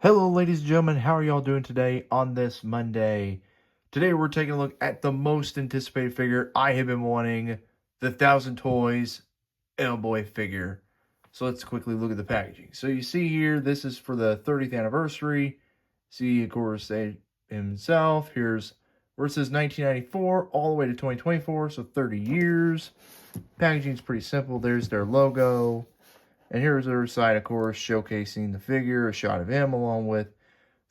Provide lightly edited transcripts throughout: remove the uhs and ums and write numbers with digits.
Hello, ladies and gentlemen. How are y'all doing today on this Monday? Today, we're taking a look at the most anticipated figure I have been wanting, the 1,000 Toys Hellboy figure. So let's quickly look at the packaging. So you see here, this is for the 30th anniversary. See, of course, himself. Here's where it says 1994 all the way to 2024, so 30 years. Packaging is pretty simple. There's their logo. And here's the other side, of course, showcasing the figure, a shot of him along with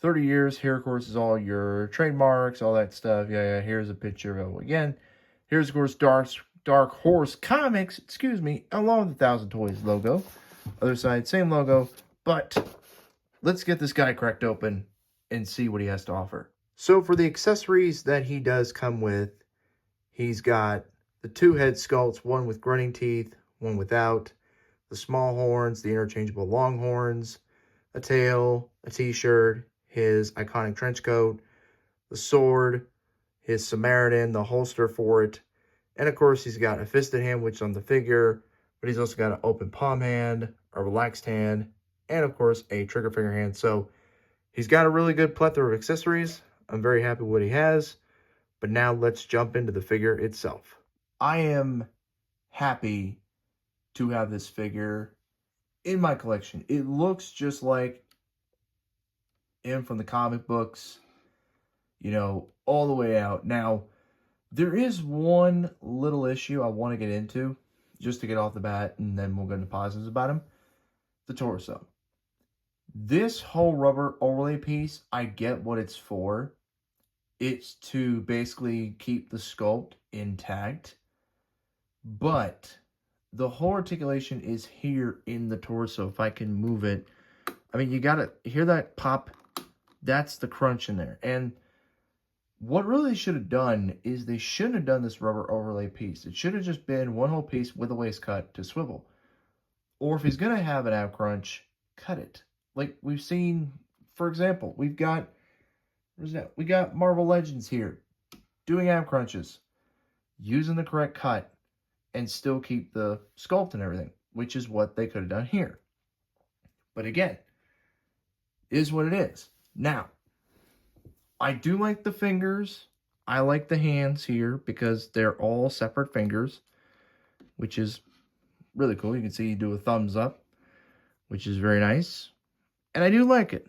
30 years. Here, of course, is all your trademarks, all that stuff. Yeah. Here's a picture of again. Here's, of course, Dark Horse Comics, along with the 1,000 Toys logo. Other side, same logo. But let's get this guy cracked open and see what he has to offer. So for the accessories that he does come with, he's got the two head sculpts, one with grunting teeth, one without, the small horns, the interchangeable long horns, a tail, a t-shirt, his iconic trench coat, the sword, his Samaritan, the holster for it, and of course he's got a fisted hand, which is on the figure, but he's also got an open palm hand, a relaxed hand, and of course a trigger finger hand. So he's got a really good plethora of accessories. I'm very happy with what he has, but now let's jump into the figure itself. I am happy to have this figure in my collection. It looks just like him from the comic books, all the way out. Now, there is one little issue I want to get into, just to get off the bat, and then we'll get into positives about him. The torso. This whole rubber overlay piece, I get what it's for. It's to basically keep the sculpt intact. But the whole articulation is here in the torso. If I can move it. I mean, you gotta hear that pop. That's the crunch in there. And what really should have done is they shouldn't have done this rubber overlay piece. It should have just been one whole piece with a waist cut to swivel. Or if he's going to have an ab crunch, cut it. Like we've seen, for example, we got Marvel Legends here doing ab crunches, using the correct cut, and still keep the sculpt and everything, which is what they could have done here. But again, is what it is. Now, I do like the fingers. I like the hands here because they're all separate fingers, which is really cool. You can see you do a thumbs up, which is very nice. And I do like it.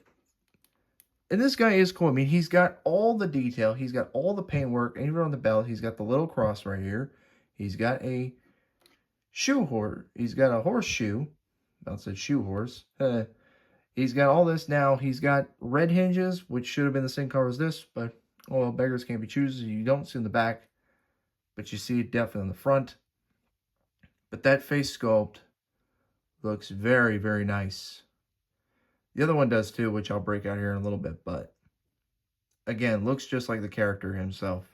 And this guy is cool. I mean, he's got all the detail. He's got all the paintwork. Even on the belt, he's got the little cross right here. He's got a shoe horse. He's got a horseshoe. About said shoe horse. He's got all this now. He's got red hinges, which should have been the same color as this, but, oh well, beggars can't be choosers. You don't see in the back, but you see it definitely in the front. But that face sculpt looks very, very nice. The other one does too, which I'll break out here in a little bit, but again, looks just like the character himself.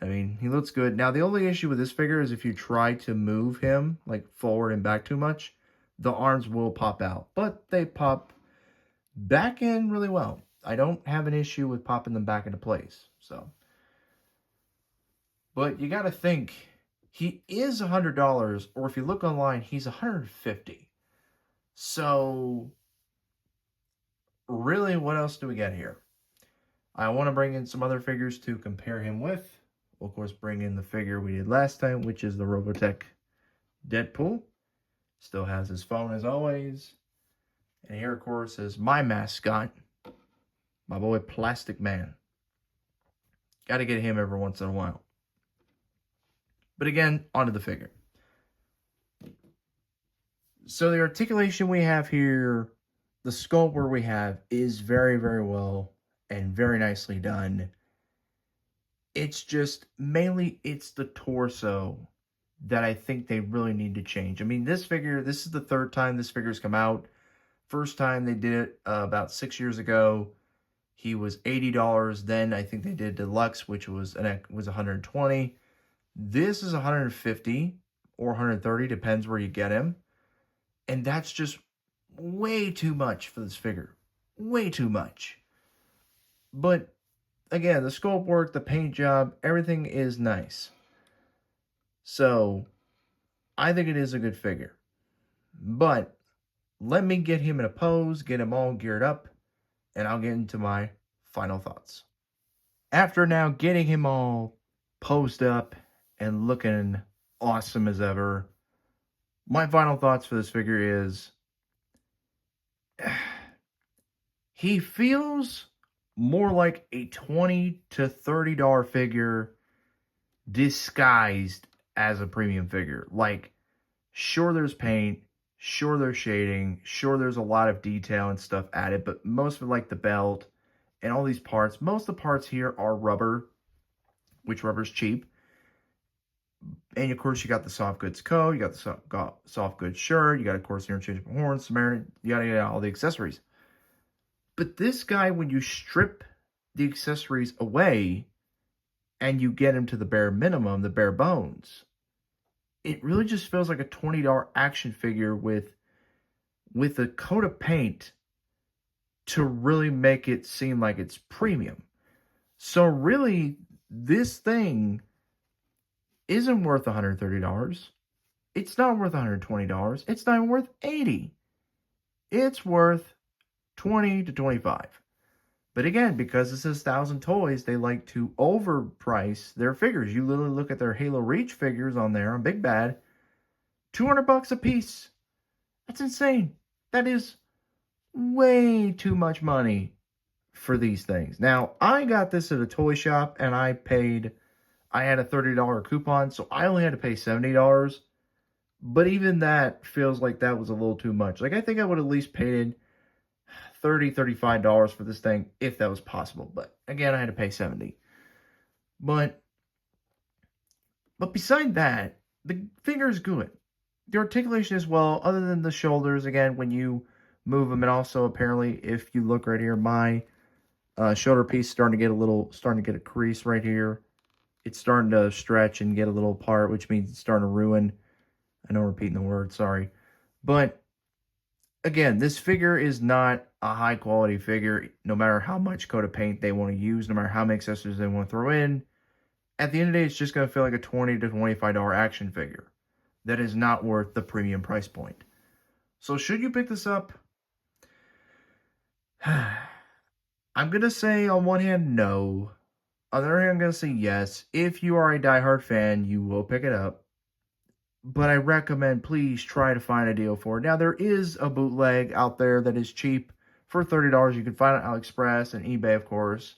I mean, he looks good. Now, the only issue with this figure is if you try to move him, like forward and back too much, the arms will pop out, but they pop back in really well. I don't have an issue with popping them back into place. So, but you got to think he is $100, or if you look online, he's $150. So, really, what else do we get here? I want to bring in some other figures to compare him with. We'll, of course, bring in the figure we did last time, which is the Robotech Deadpool. Still has his phone as always. And here, of course, is my mascot, my boy Plastic Man. Got to get him every once in a while. But again, onto the figure. So the articulation we have here, the sculpt where we have, is very, very well and very nicely done. It's just, mainly, it's the torso that I think they really need to change. I mean, this figure, this is the third time this figure's come out. First time they did it about 6 years ago. He was $80. Then I think they did Deluxe, which was $120. This is $150 or $130, depends where you get him. And that's just way too much for this figure. Way too much. But again, the sculpt work, the paint job, everything is nice. So, I think it is a good figure. But let me get him in a pose, get him all geared up, and I'll get into my final thoughts. After now getting him all posed up and looking awesome as ever, my final thoughts for this figure is he feels more like a $20 to $30 figure disguised as a premium figure. Like, sure, there's paint, sure, there's shading, sure, there's a lot of detail and stuff added, but most of it, like the belt and all these parts, most of the parts here are rubber, which rubber's cheap. And of course, you got the soft goods coat, you got the soft goods shirt, you got, of course, the interchangeable horns, Samaritan, yada, all the accessories. But this guy, when you strip the accessories away and you get him to the bare minimum, the bare bones, it really just feels like a $20 action figure with a coat of paint to really make it seem like it's premium. So really, this thing isn't worth $130. It's not worth $120. It's not even worth $80. It's worth $20 to $25. But again, because this is 1,000 Toys, they like to overprice their figures. You literally look at their Halo Reach figures on there on Big Bad, $200 a piece. That's insane. That is way too much money for these things. Now, I got this at a toy shop and I had a $30 coupon, so I only had to pay $70. But even that feels like that was a little too much. Like, I think I would at least paid $30, $35 for this thing if that was possible. But again, I had to pay $70. But beside that, the figure is good. The articulation as well, other than the shoulders, again, when you move them, and also apparently, if you look right here, my shoulder piece starting to get a crease right here. It's starting to stretch and get a little apart, which means it's starting to ruin. I know I'm repeating the word, sorry. But again, this figure is not a high quality figure, no matter how much coat of paint they want to use, no matter how many accessories they want to throw in. At the end of the day, it's just going to feel like a $20 to $25 action figure that is not worth the premium price point. So should you pick this up? I'm going to say on one hand, no. On the other hand, I'm going to say yes. If you are a diehard fan, you will pick it up. But I recommend, please try to find a deal for it. Now, there is a bootleg out there that is cheap for $30. You can find it on AliExpress and eBay, of course.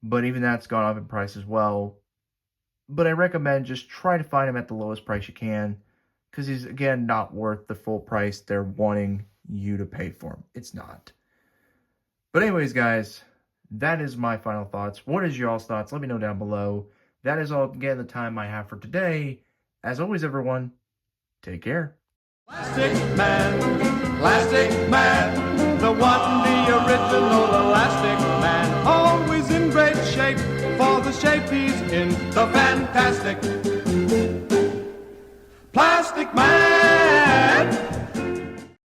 But even that's gone up in price as well. But I recommend just try to find him at the lowest price you can. Because he's, again, not worth the full price they're wanting you to pay for him. It's not. But anyways, guys, that is my final thoughts. What is y'all's thoughts? Let me know down below. That is all, again, the time I have for today. As always, everyone, take care. Plastic Man, the one, the original Elastic Man. Always in great shape for the shape he's in, the fantastic Plastic Man.